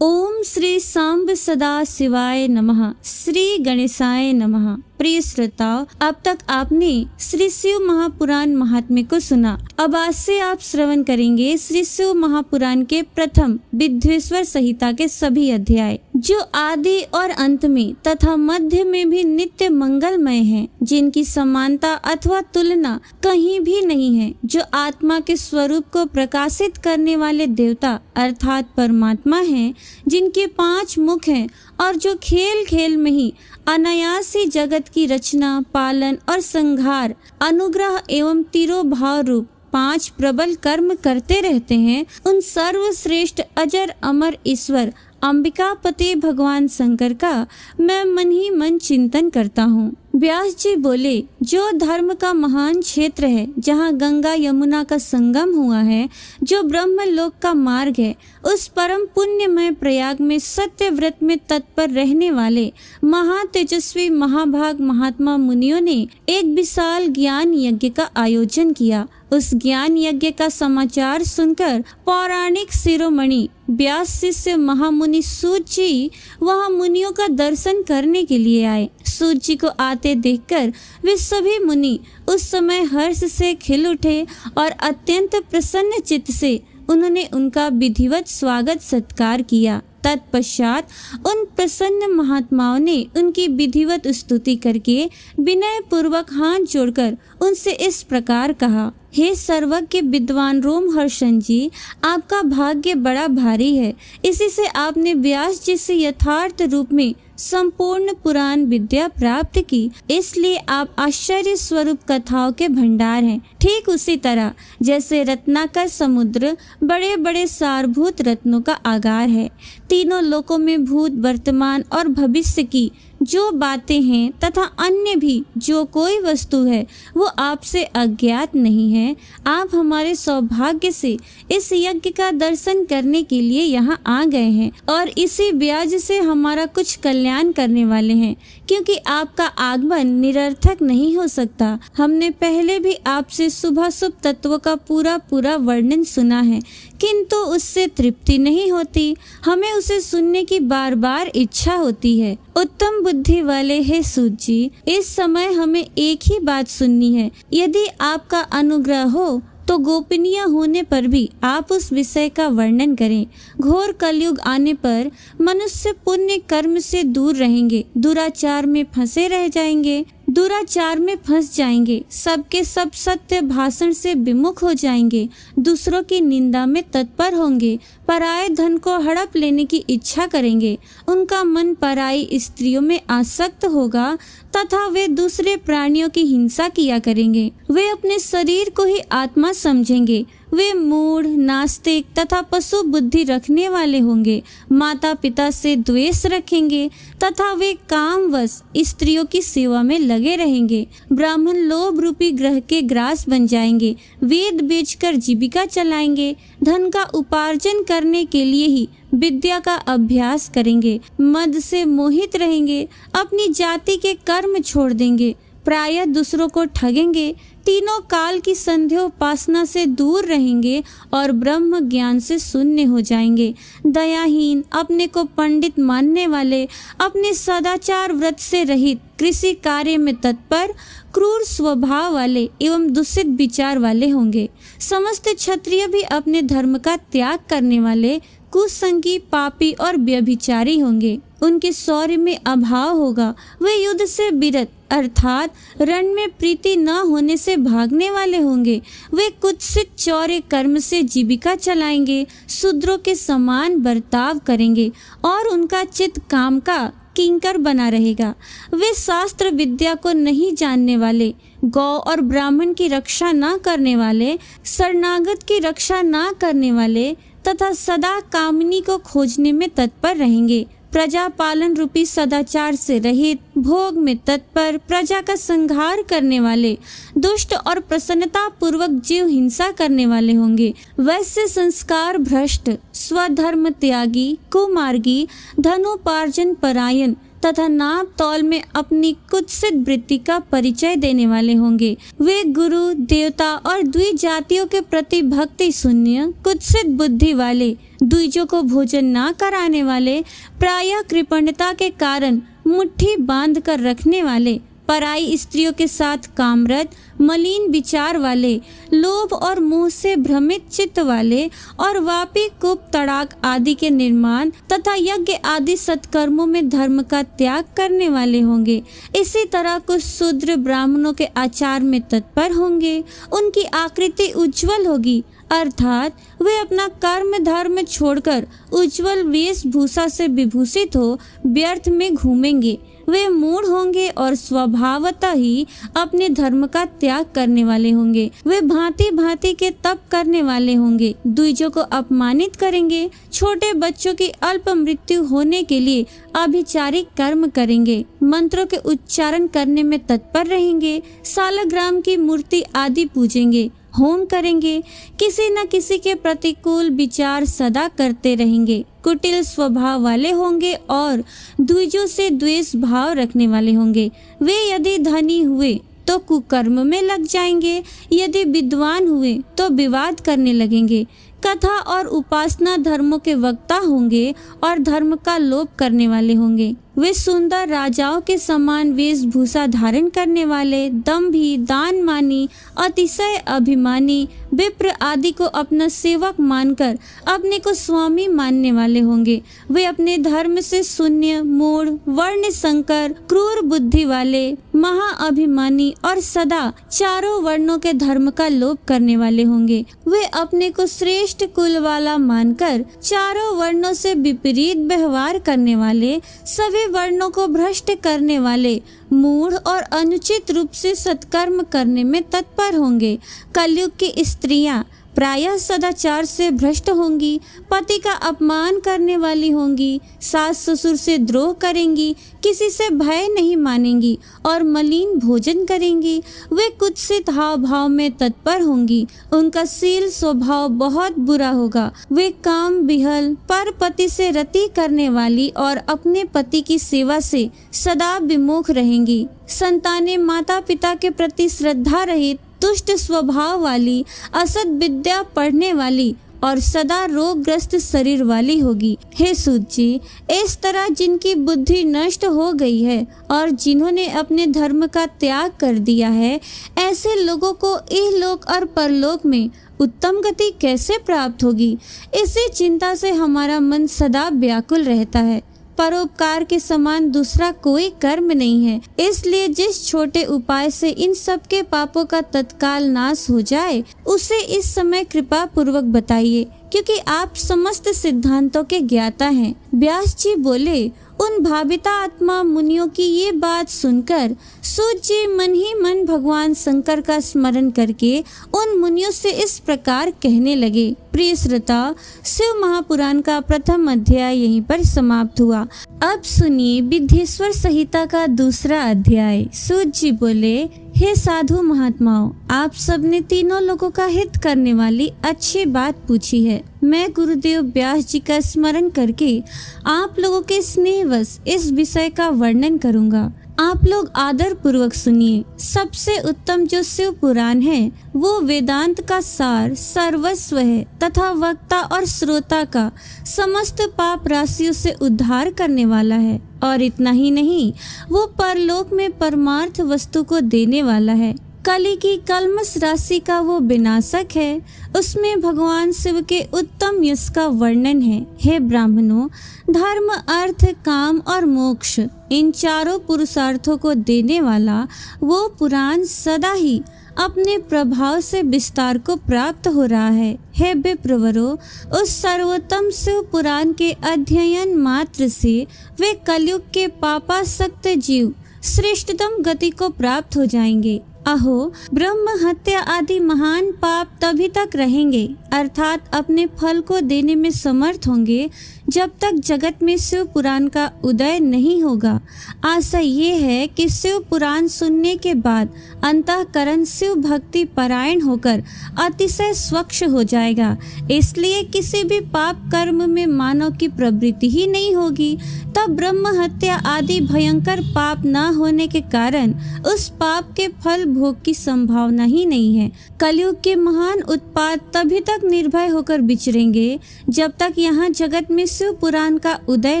ओम श्री सांब सदा शिवाय नमः। श्री गणेशाय नमः। प्रिय श्रोताओं, अब तक आपने श्री शिव महापुराण महात्म्य को सुना। अब आज से आप श्रवण करेंगे श्री शिव महापुराण के प्रथम विद्वेश्वर संहिता के सभी अध्याय, जो आदि और अंत में तथा मध्य में भी नित्य मंगलमय हैं, जिनकी समानता अथवा तुलना कहीं भी नहीं है, जो आत्मा के स्वरूप को प्रकाशित करने वाले देवता अर्थात परमात्मा हैं, जिनके 5 मुख हैं और जो खेल खेल में ही अनायास ही जगत की रचना, पालन और संहार, अनुग्रह एवं तिरोभाव रूप 5 प्रबल कर्म करते रहते हैं, उन सर्वश्रेष्ठ अजर अमर ईश्वर अंबिकापति भगवान शंकर का मैं मन ही मन चिंतन करता हूँ। व्यास जी बोले, जो धर्म का महान क्षेत्र है, जहाँ गंगा यमुना का संगम हुआ है, जो ब्रह्म लोक का मार्ग है, उस परम पुण्यमय प्रयाग में सत्य व्रत में तत्पर रहने वाले महातेजस्वी महाभाग महात्मा मुनियों ने एक विशाल ज्ञान यज्ञ का आयोजन किया। उस ज्ञान यज्ञ का समाचार सुनकर पौराणिक शिरोमणि व्यास शिष्य महामुनि सूत जी वहाँ मुनियों का दर्शन करने के लिए आए। सूत जी को आते देखकर वे सभी मुनि उस समय हर्ष से खिल उठे और अत्यंत प्रसन्न चित्त से उन्होंने उनका विधिवत स्वागत सत्कार किया। तत्पश्चात उन प्रसन्न महात्माओं ने उनकी विधिवत स्तुति करके विनय पूर्वक हाथ जोड़कर उनसे इस प्रकार कहा, हे सर्वज्ञ विद्वान रोमहर्षण जी, आपका भाग्य बड़ा भारी है। इसी से आपने व्यास जी से यथार्थ रूप में संपूर्ण पुराण विद्या प्राप्त की, इसलिए आप आश्चर्य स्वरूप कथाओं के भंडार हैं। ठीक उसी तरह जैसे रत्नाकर समुद्र बड़े बड़े सारभूत रत्नों का आगार है। तीनों लोकों में भूत, वर्तमान और भविष्य की जो बातें हैं तथा अन्य भी जो कोई वस्तु है, वो आपसे अज्ञात नहीं है। आप हमारे सौभाग्य से इस यज्ञ का दर्शन करने के लिए यहाँ आ गए हैं और इसी ब्याज से हमारा कुछ कल्याण करने वाले हैं, क्योंकि आपका आगमन निरर्थक नहीं हो सकता। हमने पहले भी आपसे शुभाशुभ तत्वों का पूरा वर्णन सुना है, किंतु उससे तृप्ति नहीं होती। हमें उसे सुनने की बार बार इच्छा होती है। उत्तम बुद्धि वाले हे सूत जी, इस समय हमें एक ही बात सुननी है। यदि आपका अनुग्रह हो तो गोपनीय होने पर भी आप उस विषय का वर्णन करें। घोर कलयुग आने पर मनुष्य पुण्य कर्म से दूर रहेंगे, दुराचार में फंसे रह जाएंगे, दुराचार में फंस जाएंगे, सबके सब सत्य भाषण से विमुख हो जाएंगे, दूसरों की निंदा में तत्पर होंगे, पराये धन को हड़प लेने की इच्छा करेंगे, उनका मन पराई स्त्रियों में आसक्त होगा तथा वे दूसरे प्राणियों की हिंसा किया करेंगे। वे अपने शरीर को ही आत्मा समझेंगे। वे मूढ़, नास्तिक तथा पशु बुद्धि रखने वाले होंगे, माता पिता से द्वेष रखेंगे तथा वे कामवश स्त्रियों की सेवा में लगे रहेंगे। ब्राह्मण लोभ रूपी ग्रह के ग्रास बन जाएंगे, वेद बेचकर जीविका चलाएंगे, धन का उपार्जन करने के लिए ही विद्या का अभ्यास करेंगे, मद से मोहित रहेंगे, अपनी जाति के कर्म छोड़ देंगे, प्रायः दूसरों को ठगेंगे, तीनों काल की संध्योपासना से दूर रहेंगे और ब्रह्म ज्ञान से शून्य हो जाएंगे। दयाहीन, अपने को पंडित मानने वाले, अपने सदाचार व्रत से रहित, कृषि कार्य में तत्पर, क्रूर स्वभाव वाले एवं दूषित विचार वाले होंगे। समस्त क्षत्रिय भी अपने धर्म का त्याग करने वाले, कुसंगी, पापी और व्यभिचारी होंगे। उनके शौर्य में अभाव होगा। वे युद्ध से विरत अर्थात रण में प्रीति न होने से भागने वाले होंगे। वे कुत्सित चौर्य कर्म से जीविका चलाएंगे, शूद्रों के समान बर्ताव करेंगे और उनका चित्त काम का किंकर बना रहेगा। वे शास्त्र विद्या को नहीं जानने वाले, गौ और ब्राह्मण की रक्षा न करने वाले, शरणागत की रक्षा न करने वाले तथा सदा कामनी को खोजने में तत्पर रहेंगे। प्रजा पालन रूपी सदाचार से रहित, भोग में तत्पर, प्रजा का संहार करने वाले, दुष्ट और प्रसन्नता पूर्वक जीव हिंसा करने वाले होंगे। वैसे संस्कार भ्रष्ट, स्वधर्म त्यागी, कुमार्गी, धनोपार्जन परायण तथा नाप तौल में अपनी कुत्सित वृत्ति का परिचय देने वाले होंगे। वे गुरु, देवता और द्विजातियों के प्रति भक्ति शून्य, कुत्सित बुद्धि वाले, द्विजों को भोजन ना कराने वाले, प्रायः कृपणता के कारण मुट्ठी बांध कर रखने वाले, पराई स्त्रियों के साथ कामरत, मलिन विचार वाले, लोभ और मोह से भ्रमित चित्त वाले और वापी, कूप, तड़ाक आदि के निर्माण तथा यज्ञ आदि सत्कर्मों में धर्म का त्याग करने वाले होंगे। इसी तरह कुछ शूद्र ब्राह्मणों के आचार में तत्पर होंगे। उनकी आकृति उज्जवल होगी, अर्थात वे अपना कर्म धर्म छोड़कर उज्जवल वेशभूषा से विभूषित हो व्यर्थ में घूमेंगे। वे मूढ़ होंगे और स्वभावतः ही अपने धर्म का त्याग करने वाले होंगे। वे भांति भांति के तप करने वाले होंगे, द्विजों को अपमानित करेंगे, छोटे बच्चों की अल्प मृत्यु होने के लिए अभिचारिक कर्म करेंगे, मंत्रों के उच्चारण करने में तत्पर रहेंगे, सालग्राम की मूर्ति आदि पूजेंगे, होम करेंगे, किसी न किसी के प्रतिकूल विचार सदा करते रहेंगे, कुटिल स्वभाव वाले होंगे और द्विजों से द्वेष भाव रखने वाले होंगे। वे यदि धनी हुए तो कुकर्म में लग जाएंगे, यदि विद्वान हुए तो विवाद करने लगेंगे, कथा और उपासना धर्मों के वक्ता होंगे और धर्म का लोप करने वाले होंगे। वे सुंदर राजाओं के समान वेशभूषा धारण करने वाले, दंभी, दानमानी, अतिशय अभिमानी, विप्र आदि को अपना सेवक मानकर अपने को स्वामी मानने वाले होंगे। वे अपने धर्म से शून्य, मूढ़, वर्ण संकर, क्रूर बुद्धि वाले, महाअभिमानी और सदा चारों वर्णों के धर्म का लोप करने वाले होंगे। वे अपने को श्रेष्ठ कुल वाला मानकर चारों वर्णों से विपरीत व्यवहार करने वाले, सभी वर्णों को भ्रष्ट करने वाले, मूढ़ और अनुचित रूप से सत्कर्म करने में तत्पर होंगे। कलयुग की स्त्रियां प्रायः सदाचार से भ्रष्ट होंगी, पति का अपमान करने वाली होंगी, सास ससुर से द्रोह करेंगी, किसी से भय नहीं मानेंगी और मलिन भोजन करेंगी। वे कुत्सित हाव भाव में तत्पर होंगी, उनका शील स्वभाव बहुत बुरा होगा। वे काम विहल, पर पति से रति करने वाली और अपने पति की सेवा से सदा विमुख रहेंगी। संतानें माता पिता के प्रति श्रद्धा रहित, दुष्ट स्वभाव वाली, असत विद्या पढ़ने वाली और सदा रोगग्रस्त शरीर वाली होगी। हे सूत जी, इस तरह जिनकी बुद्धि नष्ट हो गई है और जिन्होंने अपने धर्म का त्याग कर दिया है, ऐसे लोगों को इहलोक और परलोक में उत्तम गति कैसे प्राप्त होगी? इसी चिंता से हमारा मन सदा व्याकुल रहता है। परोपकार के समान दूसरा कोई कर्म नहीं है, इसलिए जिस छोटे उपाय से इन सब के पापों का तत्काल नाश हो जाए उसे इस समय कृपा पूर्वक बताइए, क्योंकि आप समस्त सिद्धांतों के ज्ञाता हैं। व्यास जी बोले, उन भाविता आत्मा मुनियों की ये बात सुनकर सूत जी मन ही मन भगवान शंकर का स्मरण करके उन मुनियों से इस प्रकार कहने लगे। प्रिय श्रोता, शिव महापुराण का प्रथम अध्याय यहीं पर समाप्त हुआ। अब सुनिए विद्येश्वर संहिता का दूसरा अध्याय। सूत जी बोले, हे साधु महात्माओं, आप सबने तीनों लोगों का हित करने वाली अच्छी बात पूछी है। मैं गुरुदेव व्यास जी का स्मरण करके आप लोगों के स्नेहवश इस विषय का वर्णन करूंगा। आप लोग आदर पूर्वक सुनिए। सबसे उत्तम जो शिव पुराण है वो वेदांत का सार सर्वस्व है तथा वक्ता और श्रोता का समस्त पाप राशियों से उद्धार करने वाला है। और इतना ही नहीं, वो परलोक में परमार्थ वस्तु को देने वाला है। कली की कल्मश राशि का वो विनाशक है। उसमें भगवान शिव के उत्तम यश का वर्णन है। हे ब्राह्मणों, धर्म, अर्थ, काम और मोक्ष, इन चारों पुरुषार्थों को देने वाला वो पुराण सदा ही अपने प्रभाव से विस्तार को प्राप्त हो रहा है। हे विप्रवरो, उस सर्वोत्तम शिव पुराण के अध्ययन मात्र से वे कलयुग के पापासक्त जीव श्रेष्ठतम गति को प्राप्त हो जाएंगे। अहो, ब्रह्म हत्या आदि महान पाप तभी तक रहेंगे, अर्थात अपने फल को देने में समर्थ होंगे, जब तक जगत में शिव पुराण का उदय नहीं होगा। आशा ये है कि शिव पुराण सुनने के बाद अंतःकरण शिव भक्ति परायण होकर अतिशय स्वच्छ हो जाएगा। इसलिए किसी भी पाप कर्म में मानव की प्रवृत्ति ही नहीं होगी। तब ब्रह्म हत्या आदि भयंकर पाप न होने के कारण उस पाप के फल भोग की संभावना ही नहीं है। कलयुग के महान उत्पात तभी तक निर्भय होकर विचरेंगे जब तक यहाँ जगत में शिव पुराण का उदय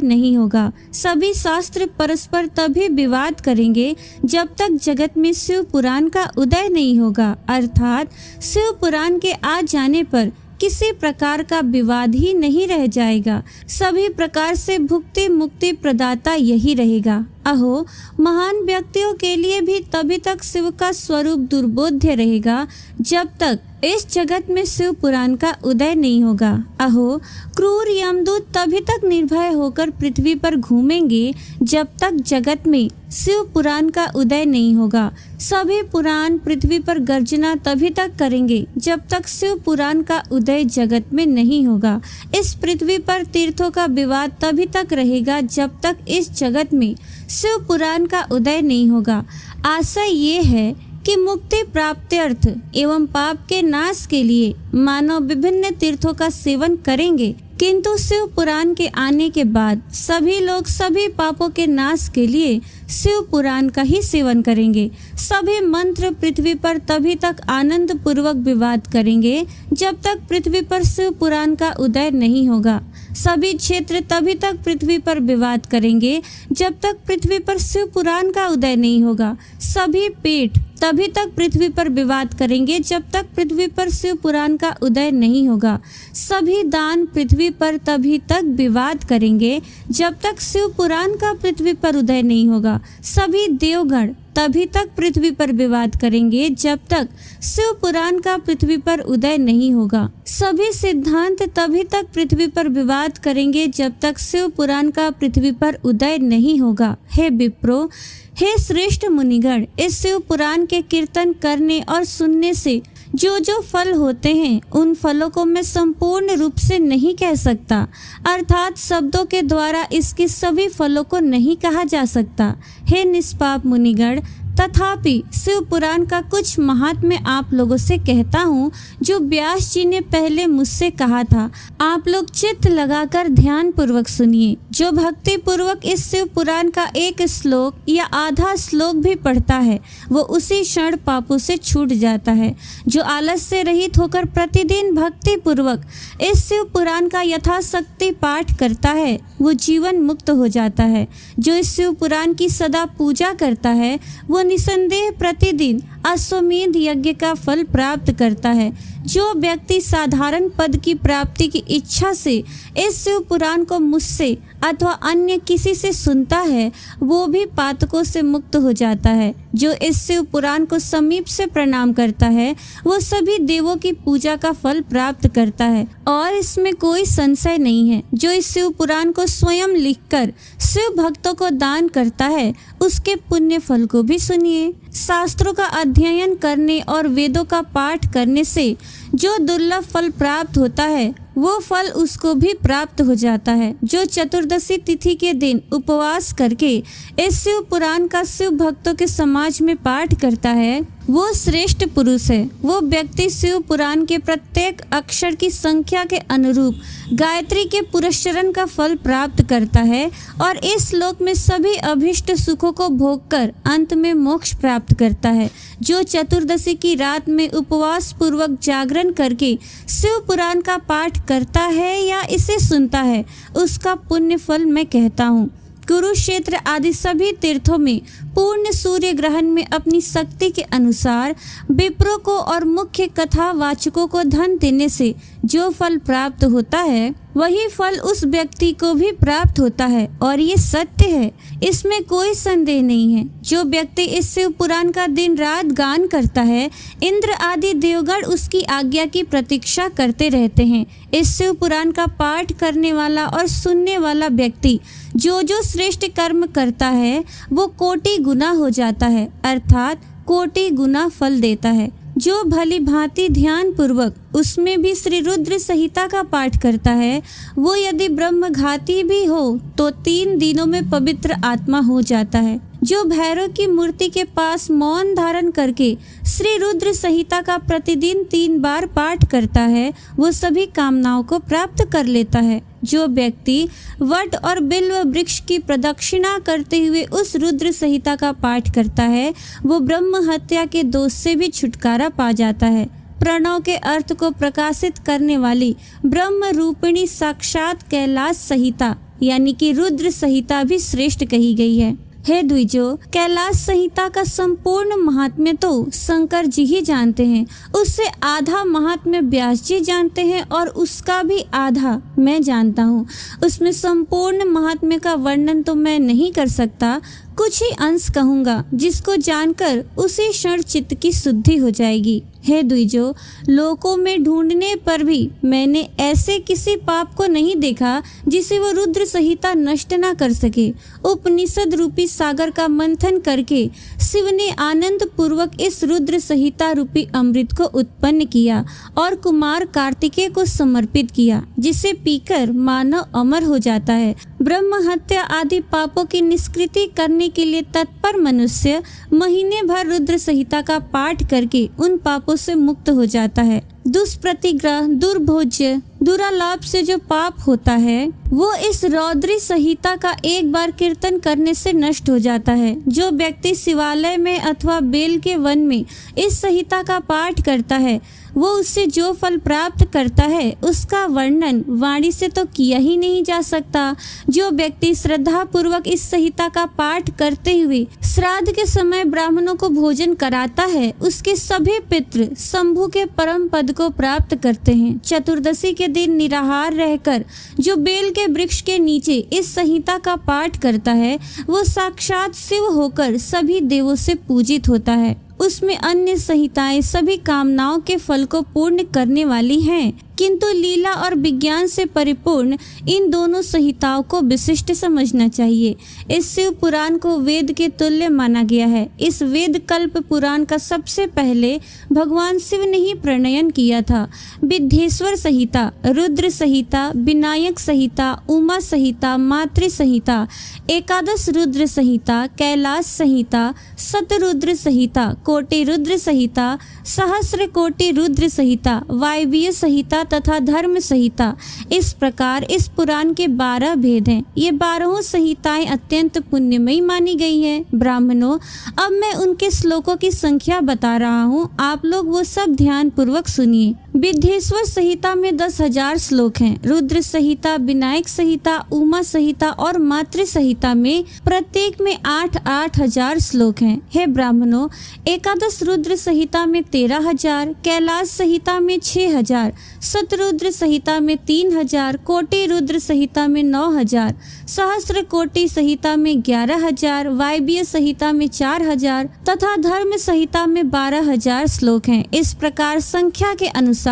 नहीं होगा। सभी शास्त्र परस्पर तभी विवाद करेंगे जब तक जगत में शिव पुराण का उदय नहीं होगा। अर्थात शिव पुराण के आ जाने पर किसी प्रकार का विवाद ही नहीं रह जाएगा। सभी प्रकार से भुक्ति मुक्ति प्रदाता यही रहेगा। अहो, महान व्यक्तियों के लिए भी तभी तक शिव का स्वरूप दुर्बोध्य रहेगा जब तक इस जगत में शिव पुराण का उदय नहीं होगा। अहो, क्रूर यमदूत तभी तक निर्भय होकर पृथ्वी पर घूमेंगे जब तक जगत में शिव पुराण का उदय नहीं होगा। सभी पुराण पृथ्वी पर गर्जना तभी तक करेंगे जब तक शिव पुराण का उदय जगत में नहीं होगा। इस पृथ्वी पर तीर्थों का विवाद तभी तक रहेगा जब तक इस जगत में शिव पुराण का उदय नहीं होगा। आशा ये है कि मुक्ति प्राप्त्यर्थ एवं पाप के नाश के लिए मानव विभिन्न तीर्थों का सेवन करेंगे, किंतु शिव पुराण के आने के बाद सभी लोग सभी पापों के नाश के लिए शिव पुराण का ही सेवन करेंगे। सभी मंत्र पृथ्वी पर तभी तक आनंद पूर्वक विवाद करेंगे जब तक पृथ्वी पर शिव पुराण का उदय नहीं होगा। सभी क्षेत्र तभी तक पृथ्वी पर विवाद करेंगे जब तक पृथ्वी पर शिव पुराण का उदय नहीं होगा। सभी पीठ तभी तक पृथ्वी पर विवाद करेंगे जब तक पृथ्वी पर शिव पुराण का उदय नहीं होगा। सभी दान पृथ्वी पर तभी तक विवाद करेंगे जब तक शिव पुराण का पृथ्वी पर उदय नहीं होगा। सभी देवगण तभी तक पृथ्वी पर विवाद करेंगे जब तक शिव पुराण का पृथ्वी पर उदय नहीं होगा। सभी सिद्धांत तभी तक पृथ्वी पर विवाद करेंगे जब तक शिव पुराण का पृथ्वी पर उदय नहीं होगा। हे विप्रो, हे श्रेष्ठ मुनिगण, इस शिव पुराण के कीर्तन करने और सुनने से जो जो फल होते हैं उन फलों को मैं संपूर्ण रूप से नहीं कह सकता, अर्थात शब्दों के द्वारा इसके सभी फलों को नहीं कहा जा सकता। हे निष्पाप मुनिगण, तथापि शिव पुराण का कुछ महात्म्य आप लोगों से कहता हूँ जो व्यास जी ने पहले मुझसे कहा था। आप लोग चित्त लगाकर ध्यान पूर्वक सुनिए। जो भक्ति पूर्वक इस शिव पुराण का एक श्लोक या आधा श्लोक भी पढ़ता है वो उसी क्षण पापों से छूट जाता है। जो आलस्य रहित होकर प्रतिदिन भक्ति पूर्वक इस शिव पुराण का यथाशक्ति पाठ करता है वो जीवन मुक्त हो जाता है। जो इस शिव पुराण की सदा पूजा करता है वो निसंदेह प्रतिदिन अश्वमेध यज्ञ का फल प्राप्त करता है। जो व्यक्ति साधारण पद की प्राप्ति की इच्छा से इस शिव पुराण को मुझसे अथवा अन्य किसी से सुनता है वो भी पातकों से मुक्त हो जाता है। जो इस शिव पुराण को समीप से प्रणाम करता है वो सभी देवों की पूजा का फल प्राप्त करता है और इसमें कोई संशय नहीं है। जो इस शिव पुराण को स्वयं लिखकर शिव भक्तों को दान करता है उसके पुण्य फल को भी सुनिए। शास्त्रों का अध्ययन करने और वेदों का पाठ करने से जो दुर्लभ फल प्राप्त होता है वो फल उसको भी प्राप्त हो जाता है। जो चतुर्दशी तिथि के दिन उपवास करके इस शिव पुराण का शिव भक्तों के समाज में पाठ करता है वो श्रेष्ठ पुरुष है। वो व्यक्ति शिव पुराण के प्रत्येक अक्षर की संख्या के अनुरूप गायत्री के पुरस्चरण का फल प्राप्त करता है और इस श्लोक में सभी अभिष्ट सुखों को भोगकर अंत में मोक्ष प्राप्त करता है। जो चतुर्दशी की रात में उपवास पूर्वक जागरण करके शिव पुराण का पाठ करता है या इसे सुनता है उसका पुण्य फल मैं कहता हूँ। कुरुक्षेत्र आदि सभी तीर्थों में पूर्ण सूर्य ग्रहण में अपनी शक्ति के अनुसार विप्रों को और मुख्य कथा वाचकों को धन देने से जो फल प्राप्त होता है वही फल उस व्यक्ति को भी प्राप्त होता है और ये सत्य है, इसमें कोई संदेह नहीं है। जो व्यक्ति इस शिव पुराण का दिन रात गान करता है इंद्र आदि देवगण उसकी आज्ञा की प्रतीक्षा करते रहते हैं। इस शिव पुराण का पाठ करने वाला और सुनने वाला व्यक्ति जो जो श्रेष्ठ कर्म करता है वो कोटि गुना हो जाता है, अर्थात कोटि गुना फल देता है। जो भली भांति ध्यान पूर्वक उसमें भी श्री रुद्र संहिता का पाठ करता है, वो यदि ब्रह्मघाती भी हो तो 3 दिनों में पवित्र आत्मा हो जाता है। जो भैरव की मूर्ति के पास मौन धारण करके श्री रुद्र संहिता का प्रतिदिन 3 बार पाठ करता है, वो सभी कामनाओं को प्राप्त कर लेता है। जो व्यक्ति वट और बिल्व वृक्ष की प्रदक्षिणा करते हुए उस रुद्र संहिता का पाठ करता है, वो ब्रह्म हत्या के दोष से भी छुटकारा पा जाता है। प्रणव के अर्थ को प्रकाशित करने वाली ब्रह्म रूपिणी साक्षात कैलाश संहिता यानी कि रुद्र संहिता भी श्रेष्ठ कही गई है। हे द्विजो, कैलाश संहिता का संपूर्ण महात्म्य तो शंकर जी ही जानते हैं, उससे आधा महात्म्य व्यास जी जानते हैं और उसका भी आधा मैं जानता हूँ। उसमें संपूर्ण महात्म्य का वर्णन तो मैं नहीं कर सकता, कुछ ही अंश कहूँगा जिसको जानकर उसी क्षण चित्त की शुद्धि हो जाएगी। हे द्विजो, लोकों में ढूंढने पर भी मैंने ऐसे किसी पाप को नहीं देखा जिसे वो रुद्र संहिता नष्ट ना कर सके। उपनिषद रूपी सागर का मंथन करके शिव ने आनंद पूर्वक इस रुद्र संहिता रूपी अमृत को उत्पन्न किया और कुमार कार्तिकेय को समर्पित किया, जिसे पीकर मानव अमर हो जाता है। ब्रह्म हत्या आदि पापों की निष्कृति करने के लिए तत्पर मनुष्य महीने भर रुद्र संहिता का पाठ करके उन पापों से मुक्त हो जाता है। दुष्प्रतिग्रह, दुर्भोज्य, दुरालाप से जो पाप होता है वो इस रौद्री संहिता का एक बार कीर्तन करने से नष्ट हो जाता है। जो व्यक्ति शिवालय में अथवा बेल के वन में इस संहिता का पाठ करता है, वो उससे जो फल प्राप्त करता है उसका वर्णन वाणी से तो किया ही नहीं जा सकता। जो व्यक्ति श्रद्धा पूर्वक इस संहिता का पाठ करते हुए श्राद्ध के समय ब्राह्मणों को भोजन कराता है, उसके सभी पितृ शंभु के परम पद को प्राप्त करते हैं। चतुर्दशी के दिन निराहार रहकर जो बेल के वृक्ष के नीचे इस संहिता का पाठ करता है, वो साक्षात शिव होकर सभी देवों से पूजित होता है। उसमें अन्य संहिताएं सभी कामनाओं के फल को पूर्ण करने वाली हैं, किंतु लीला और विज्ञान से परिपूर्ण इन दोनों संहिताओं को विशिष्ट समझना चाहिए। इस शिव पुराण को वेद के तुल्य माना गया है। इस वेद कल्प पुराण का सबसे पहले भगवान शिव ने ही प्रणयन किया था। विद्येश्वर संहिता, रुद्र संहिता, विनायक संहिता, उमा संहिता, मातृ संहिता, एकादश रुद्र संहिता, कैलाश संहिता, शतरुद्र संहिता, कोटि रुद्र संहिता, सहस्र कोटि रुद्र संहिता, वायवीय संहिता तथा धर्म संहिता, इस प्रकार इस पुराण के 12 भेद हैं। ये 12 संहिताएं अत्यंत पुण्यमयी मानी गई है। ब्राह्मणों, अब मैं उनके श्लोकों की संख्या बता रहा हूँ, आप लोग वो सब ध्यान पूर्वक सुनिए। विद्येश्वर संहिता में 10,000 श्लोक हैं। रुद्र संहिता, विनायक संहिता, उमा संहिता और मातृ संहिता में प्रत्येक में 8-8 हजार श्लोक हैं। हे ब्राह्मणों, एकादश रुद्र संहिता में 13,000, कैलाश संहिता में 6,000, शतरुद्र संहिता में 3,000, कोटि रुद्र संहिता में 9,000, सहस्र कोटि संहिता में 11,000, वायवीय संहिता में 4,000 तथा धर्म संहिता में 12,000 श्लोक हैं। इस प्रकार संख्या के अनुसार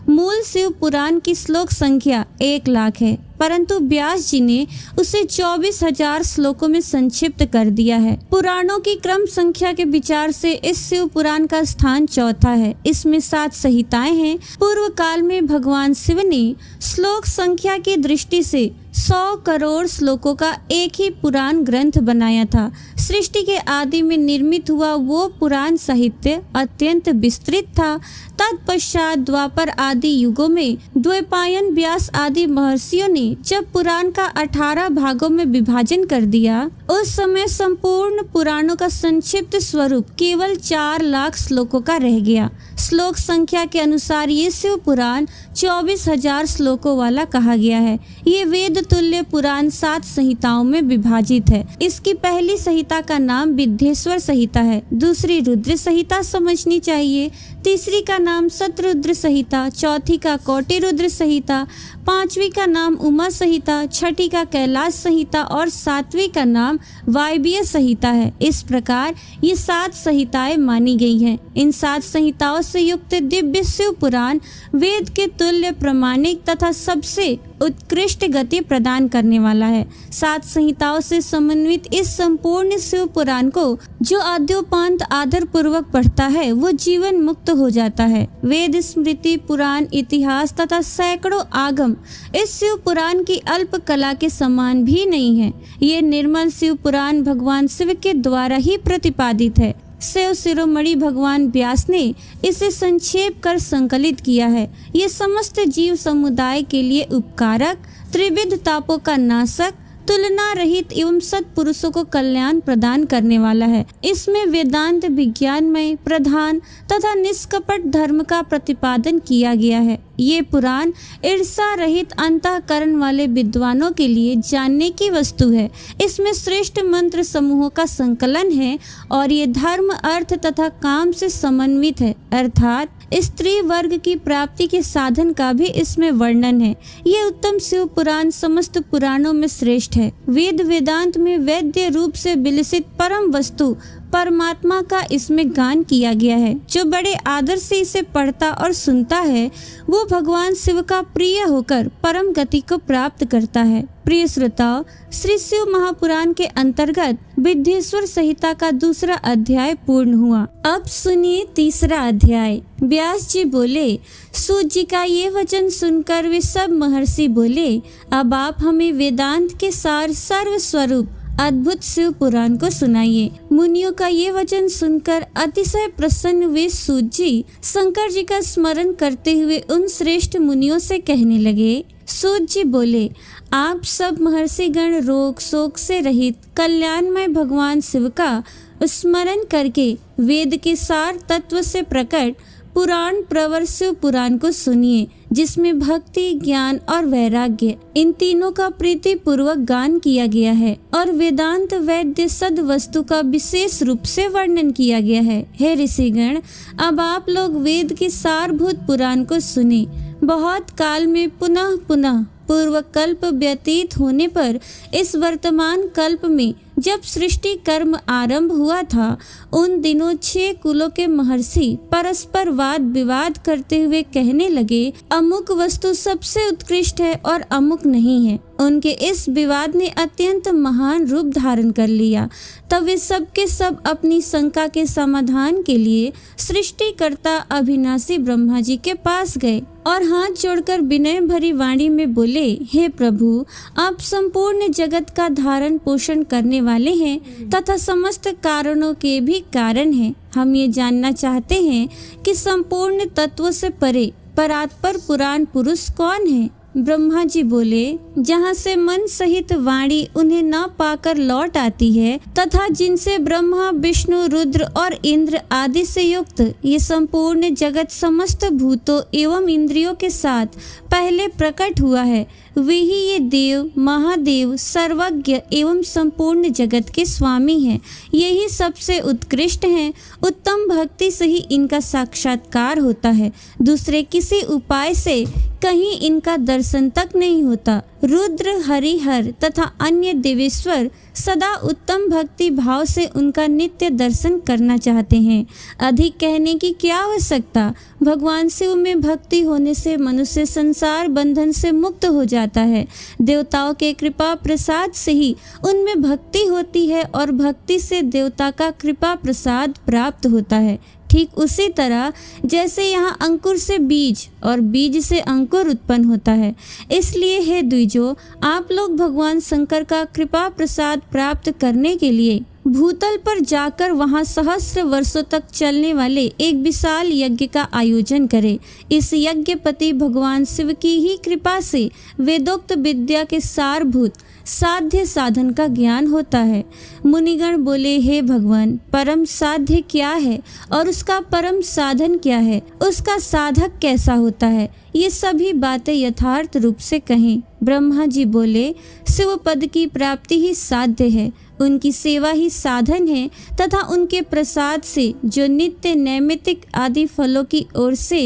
मूल शिव पुराण की श्लोक संख्या 1,00,000 है, परंतु व्यास जी ने उसे 24,000 श्लोकों में संक्षिप्त कर दिया है। पुराणों की क्रम संख्या के विचार से इस शिव पुराण का स्थान चौथा है। इसमें 7 संहिताएं हैं। पूर्व काल में भगवान शिव ने श्लोक संख्या की दृष्टि से 100 करोड़ श्लोकों का एक ही पुराण ग्रंथ बनाया था। सृष्टि के आदि में निर्मित हुआ वो पुराण साहित्य अत्यंत विस्तृत था। तत्पश्चात द्वापर आदि युगों में द्वैपायन, व्यास आदि महर्षियों ने जब पुराण का 18 भागों में विभाजन कर दिया, उस समय संपूर्ण पुराणों का संक्षिप्त स्वरूप केवल 4,00,000 श्लोकों का रह गया। श्लोक संख्या के अनुसार ये शिव पुराण 24,000 श्लोकों वाला कहा गया है। ये वेद तुल्य पुराण 7 संहिताओं में विभाजित है। इसकी पहली संहिता का नाम विद्येश्वर संहिता है, दूसरी रुद्र संहिता समझनी चाहिए, तीसरी का नाम शतरुद्र संहिता, चौथी का कोटि रुद्र संहिता, पांचवी का नाम उमा संहिता, छठी का कैलाश संहिता और 7वीं का नाम वायवीय संहिता है। इस प्रकार ये 7 संहिताएं मानी गई हैं। इन 7 संहिताओं से से युक्त दिव्य शिव पुराण वेद के तुल्य प्रमाणिक तथा सबसे उत्कृष्ट गति प्रदान करने वाला है। 7 संहिताओं से समन्वित इस संपूर्ण शिव पुराण को जो आद्योपांत आदर पूर्वक पढ़ता है वो जीवन मुक्त हो जाता है। वेद, स्मृति, पुराण, इतिहास तथा सैकड़ों आगम इस शिव पुराण की अल्प कला के समान भी नहीं है। ये निर्मल शिव पुराण भगवान शिव के द्वारा ही प्रतिपादित है। शिव शिरोमणि भगवान व्यास ने इसे संक्षेप कर संकलित किया है। ये समस्त जीव समुदाय के लिए उपकारक, त्रिविध तापों का नाशक, तुलना रहित एवं सत्पुरुषों को कल्याण प्रदान करने वाला है। इसमें वेदांत विज्ञानमय प्रधान तथा निष्कपट धर्म का प्रतिपादन किया गया है। ये पुराण ईर्षा रहित अंतःकरण वाले विद्वानों के लिए जानने की वस्तु है। इसमें श्रेष्ठ मंत्र समूहों का संकलन है और ये धर्म, अर्थ तथा काम से समन्वित है, अर्थात स्त्री वर्ग की प्राप्ति के साधन का भी इसमें वर्णन है। ये उत्तम शिव पुराण समस्त पुराणों में श्रेष्ठ है। वेद वेदांत में वैद्य रूप से विलसित परम वस्तु परमात्मा का इसमें गान किया गया है। जो बड़े आदर से इसे पढ़ता और सुनता है वो भगवान शिव का प्रिय होकर परम गति को प्राप्त करता है। प्रिय श्रोताओ, श्री शिव महापुराण के अंतर्गत विद्येश्वर संहिता का दूसरा अध्याय पूर्ण हुआ। अब सुनिए तीसरा अध्याय। व्यास जी बोले, सूत जी का ये वचन सुनकर वे सब महर्षि बोले, अब आप हमें वेदांत के सार सर्व स्वरूप अद्भुत शिव पुराण को सुनाइए। मुनियों का ये वचन सुनकर अतिशय प्रसन्न वे सूत जी शंकर जी का स्मरण करते हुए उन श्रेष्ठ मुनियों से कहने लगे। सूत जी बोले, आप सब महर्षि गण रोग शोक से रहित कल्याणमय भगवान शिव का स्मरण करके वेद के सार तत्व से प्रकट पुराण प्रवर शिव पुराण को सुनिए, जिसमें भक्ति, ज्ञान और वैराग्य इन तीनों का प्रीति पूर्वक गान किया गया है और वेदांत वैद्य सद वस्तु का विशेष रूप से वर्णन किया गया है। हे ऋषिगण, अब आप लोग वेद के सारभूत पुराण को सुने। बहुत काल में पुनः पुनः पूर्व कल्प व्यतीत होने पर इस वर्तमान कल्प में जब सृष्टि कर्म आरंभ हुआ था, उन दिनों 6 कुलों के महर्षि परस्पर वाद विवाद करते हुए कहने लगे, अमुक वस्तु सबसे उत्कृष्ट है और अमुक नहीं है। उनके इस विवाद ने अत्यंत महान रूप धारण कर लिया। तब वे सब के सब अपनी शंका के समाधान के लिए सृष्टिकर्ता अविनाशी ब्रह्मा जी के पास गए और हाथ जोड़कर विनय भरी वाणी में बोले, हे प्रभु, आप संपूर्ण जगत का धारण पोषण करने वाले हैं तथा समस्त कारणों के भी कारण हैं। हम ये जानना चाहते हैं कि संपूर्ण तत्व से परे परात्पर पुराण पुरुष कौन है। ब्रह्मा जी बोले, जहाँ से मन सहित वाणी उन्हें न पाकर लौट आती है तथा जिनसे ब्रह्मा, विष्णु, रुद्र और इंद्र आदि से युक्त ये संपूर्ण जगत समस्त भूतों एवं इंद्रियों के साथ पहले प्रकट हुआ है, वे ही ये देव, महादेव, सर्वज्ञ एवं संपूर्ण जगत के स्वामी हैं। यही सबसे उत्कृष्ट हैं। उत्तम भक्ति से ही इनका साक्षात्कार होता है। दूसरे किसी उपाय से कहीं इनका दर्शन तक नहीं होता। रुद्र, हरिहर तथा अन्य देवेश्वर सदा उत्तम भक्ति भाव से उनका नित्य दर्शन करना चाहते हैं। अधिक कहने की क्या आवश्यकता। भगवान शिव में भक्ति होने से मनुष्य संसार बंधन से मुक्त हो जाता है। देवताओं के कृपा प्रसाद से ही उनमें भक्ति होती है और भक्ति से देवता का कृपा प्रसाद प्राप्त होता है। ठीक उसी तरह जैसे यहाँ अंकुर से बीज और बीज से अंकुर उत्पन्न होता है। इसलिए हे द्विजो, आप लोग भगवान शंकर का कृपा प्रसाद प्राप्त करने के लिए भूतल पर जाकर वहाँ सहस्र वर्षों तक चलने वाले एक विशाल यज्ञ का आयोजन करें। इस यज्ञपति भगवान शिव की ही कृपा से वेदोक्त विद्या के सारभूत साध्य साधन का ज्ञान होता है। मुनिगण बोले, हे भगवान, परम साध्य क्या है और उसका परम साधन क्या है, उसका साधक कैसा होता है, ये सभी बातें यथार्थ रूप से कहें। ब्रह्मा जी बोले, शिव पद की प्राप्ति ही साध्य है, उनकी सेवा ही साधन है तथा उनके प्रसाद से जो नित्य नैमित्तिक आदि फलों की ओर से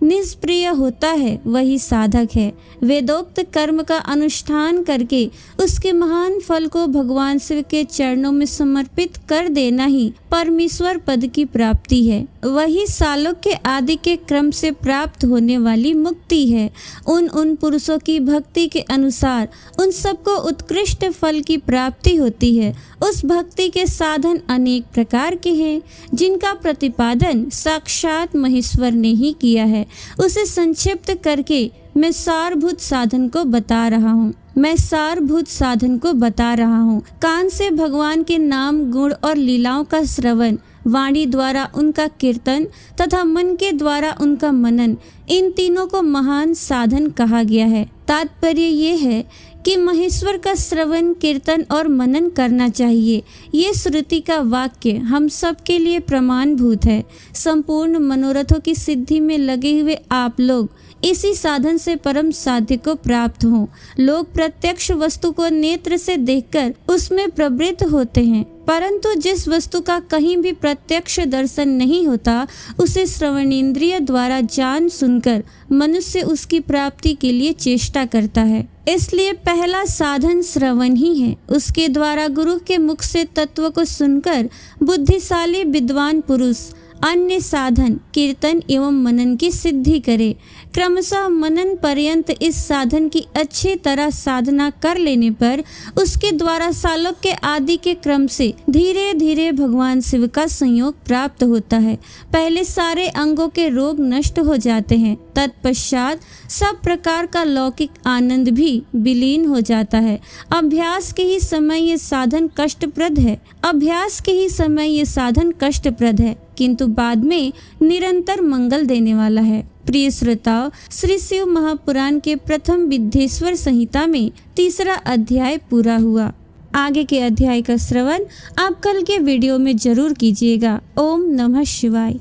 निष्प्रिय होता है वही साधक है। वेदोक्त कर्म का अनुष्ठान करके उसके महान फल को भगवान शिव के चरणों में समर्पित कर देना ही परमेश्वर पद की प्राप्ति है। वही सालोक्य आदि के क्रम से प्राप्त होने वाली मुक्ति है। उन पुरुषों की भक्ति के अनुसार उन सबको उत्कृष्ट फल की प्राप्ति होती है। उस भक्ति के साधन अनेक प्रकार के हैं, जिनका प्रतिपादन साक्षात महेश्वर ने ही किया है। उसे संक्षिप्त करके मैं सारभूत साधन को बता रहा हूँ। कान से भगवान के नाम, गुण और लीलाओं का श्रवण, वाणी द्वारा उनका कीर्तन तथा मन के द्वारा उनका मनन, इन तीनों को महान साधन कहा गया है। तात्पर्य ये है कि महेश्वर का श्रवण, कीर्तन और मनन करना चाहिए। ये श्रुति का वाक्य हम सब के लिए प्रमाणभूत है। संपूर्ण मनोरथों की सिद्धि में लगे हुए आप लोग इसी साधन से परम साध्य को प्राप्त हों। लोग प्रत्यक्ष वस्तु को नेत्र से देखकर उसमें प्रवृत्त होते हैं, परंतु जिस वस्तु का कहीं भी प्रत्यक्ष दर्शन नहीं होता, उसे श्रवणेंद्रिय द्वारा जान सुनकर मनुष्य उसकी प्राप्ति के लिए चेष्टा करता है। इसलिए पहला साधन श्रवण ही है। उसके द्वारा गुरु के मुख से तत्व को सुनकर बुद्धिशाली विद्वान पुरुष अन्य साधन, कीर्तन एवं मनन की सिद्धि करे। क्रमशः मनन पर्यंत इस साधन की अच्छी तरह साधना कर लेने पर उसके द्वारा सालोक्य आदि के क्रम से धीरे धीरे भगवान शिव का संयोग प्राप्त होता है। पहले सारे अंगों के रोग नष्ट हो जाते हैं, तत्पश्चात सब प्रकार का लौकिक आनंद भी विलीन हो जाता है। अभ्यास के ही समय ये साधन कष्टप्रद है, किंतु बाद में निरंतर मंगल देने वाला है। प्रिय श्रोताओ, श्री शिव महापुराण के प्रथम विद्येश्वर संहिता में 3रा अध्याय पूरा हुआ। आगे के अध्याय का श्रवण आप कल के वीडियो में जरूर कीजिएगा। ओम नमः शिवाय।